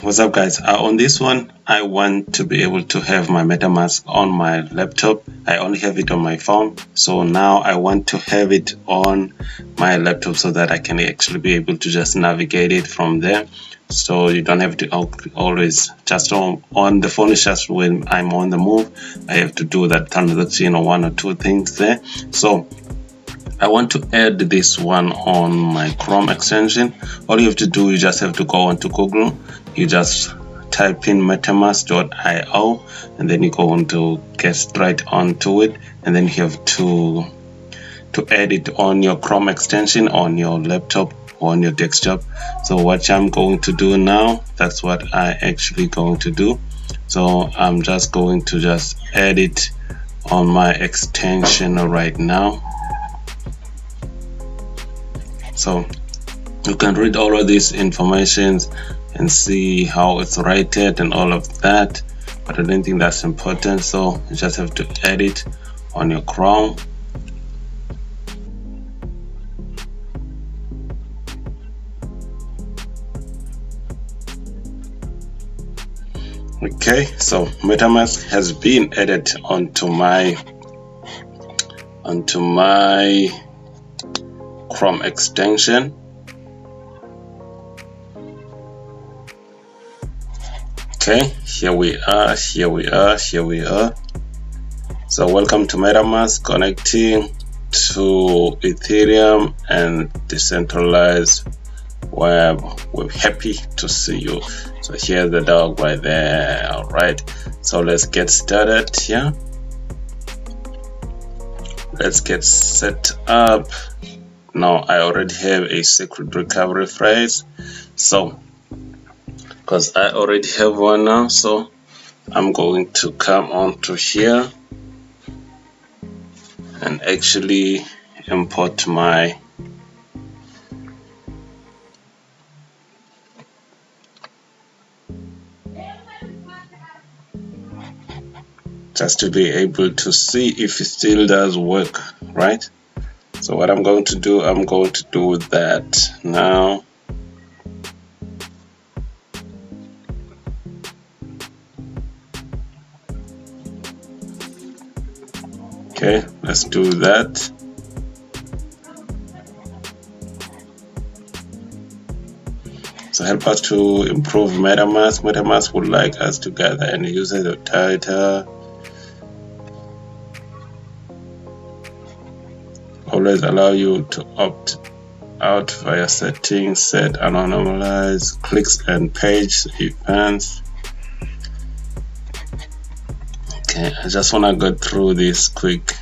What's up, guys? On this one, I want to be able to have my MetaMask on my laptop. I only have it on my phone, so now I want to have it on my laptop so that I can actually be able to just navigate it from there. So you don't have to always just on the phone. It's just when I'm on the move, I have to do that transaction or one or two things there. So I want to add this one on my Chrome extension. All you have to do, you just have to go onto Google. You just type in metamask.io and then you go on to get straight onto it, and then you have to add it on your Chrome extension on your laptop or on your desktop. So what I'm going to do now, that's what I actually going to do. So I'm just going to just add it on my extension right now. So you can read all of these informations and see how it's rated and all of that, but I don't think that's important. So you just have to add it on your Chrome. Okay, so MetaMask has been added onto my Chrome extension. Okay, here we are. So welcome to MetaMask, connecting to Ethereum and decentralized web. We're happy to see you. So here's the dog right there. All right, so let's get started here. Let's get set up. Now I already have a secret recovery phrase, so because I already have one now, so I'm going to come onto here and actually import my just to be able to see if it still does work, right? So what I'm going to do that now. Okay, let's do that. So help us to improve MetaMask. MetaMask would like us to gather and use the data. Always allow you to opt out via settings, set anonymize clicks and page events. Okay, I just want to go through this quick.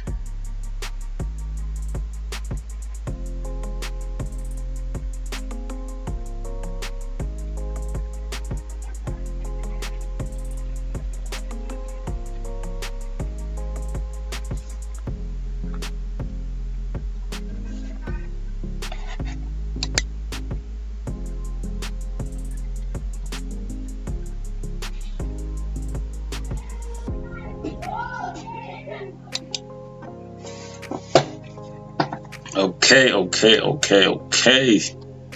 Okay.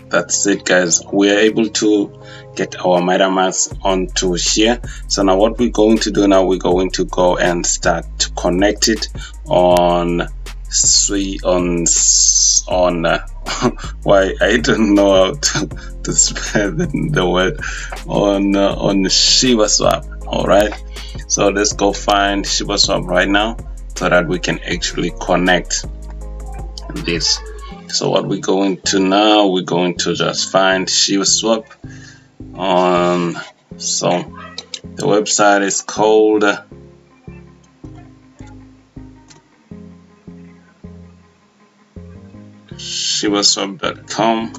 That's it, guys. We are able to get our MetaMask onto here. So now what we're going to do now, we're going to go and start to connect it on why I don't know how to spell the word on Shibaswap. All right, so let's go find Shibaswap right now so that we can actually connect this. So what we're going to now, we're going to just find Shibaswap on, so the website is called Shibaswap.com.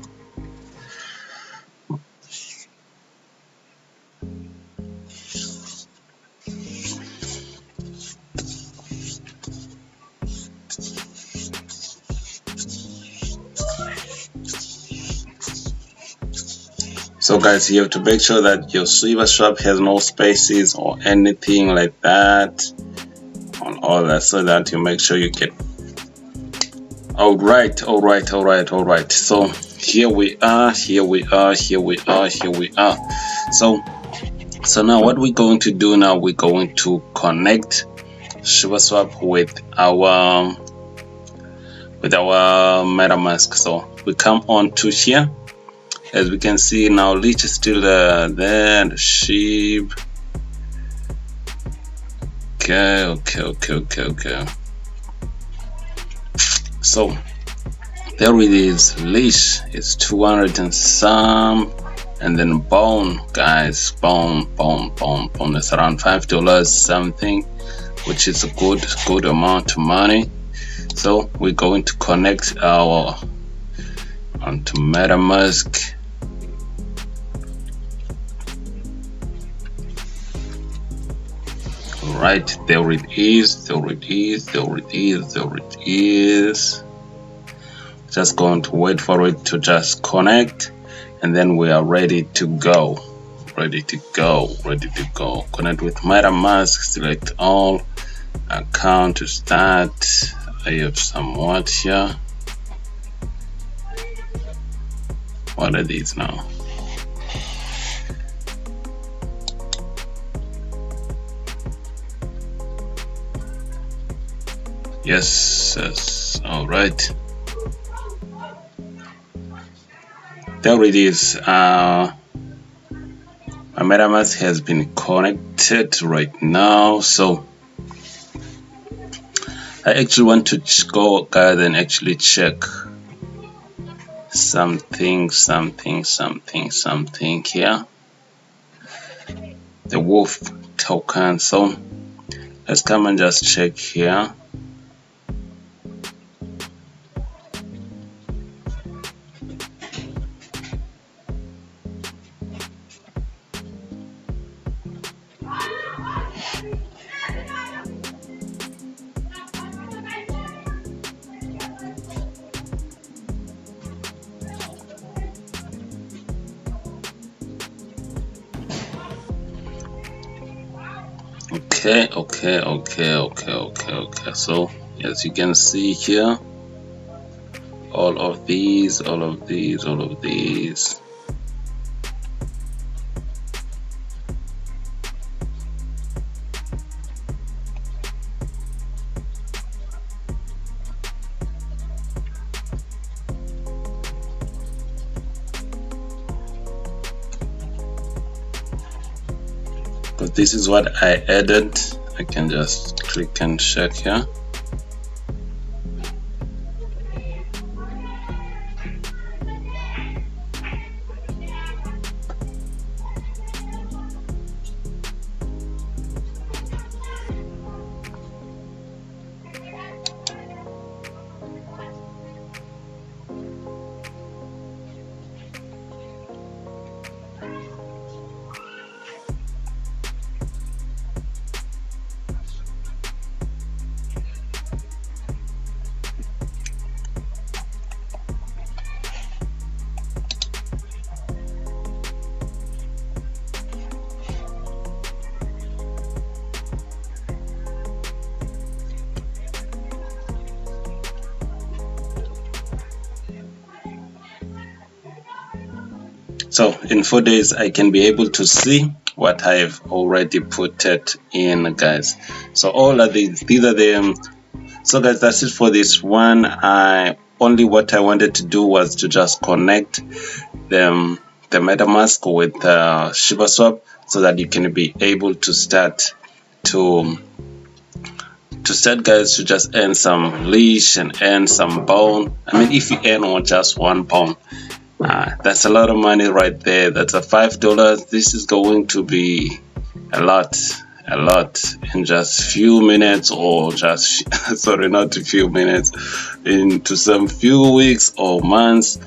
So guys, you have to make sure that your Shibaswap has no spaces or anything like that on all that, so that you make sure you get. All right. So here we are. So So now what we're going to do now, we're going to connect Shibaswap with our Metamask. So we come on to here. As we can see now, Leash is still there, the Shib. Okay. So there it is. Leash is 200 and some, and then Bone, guys, Bone. That's around $5 something, which is a good amount of money. So we're going to connect our onto Metamask. Right, there it is. Just going to wait for it to just connect, and then we are ready to go. Connect with Metamask, select all, account to start. I have some what here. What are these now? Yes, all right. There it is. My Metamask has been connected right now, so I actually want to go guys and actually check something here. The wolf token. So let's come and just check here. Okay. So as you can see here, all of these. But this is what I added. I can just click and check here. So in 4 days I can be able to see what I've already put it in, guys. So all of these are the so guys, that's it for this one. What I wanted to do was to just connect the Metamask with Shibaswap, so that you can be able to start guys, to just earn some Leash and earn some Bone. I mean, if you earn just one Bone, that's a lot of money right there. That's a $5. This is going to be a lot in just few minutes, or just sorry, not a few minutes, into some few weeks or months.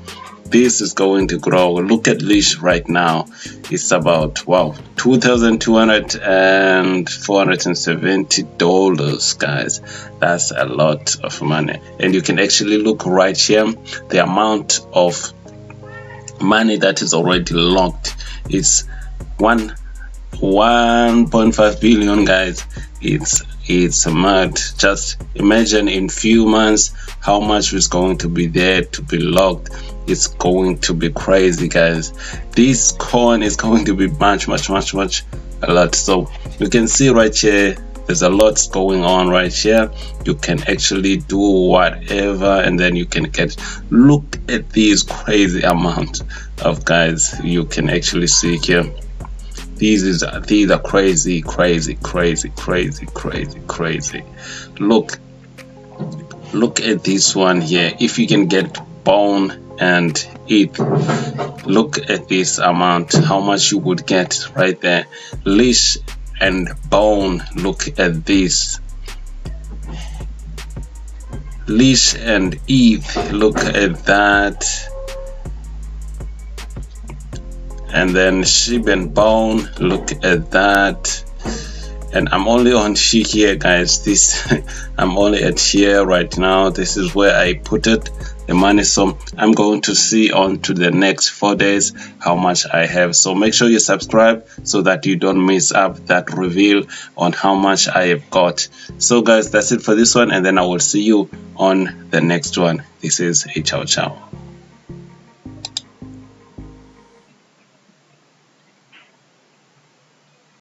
This is going to grow. Look at Leash right now. It's about $2,200 and $470, guys. That's a lot of money. And you can actually look right here, the amount of money that is already locked. It's 1.5 billion, guys. It's mad. Just imagine in few months how much is going to be there to be locked. It's going to be crazy, guys. This coin is going to be much a lot. So you can see right here, there's a lot going on right here. You can actually do whatever, and then you can get, look at these crazy amount of guys you can actually see here. These are crazy. Look at this one here. If you can get Bone and ETH, look at this amount, how much you would get right there. Leash and Bone, look at this. Leash and ETH, look at that. And then Shib and Bone, look at that. And I'm only on here, guys. This I'm only at here right now. This is where I put it, the money. So I'm going to see on to the next 4 days how much I have. So make sure you subscribe so that you don't miss up that reveal on how much I have got. So guys, that's it for this one, and then I will see you on the next one. This is a ciao.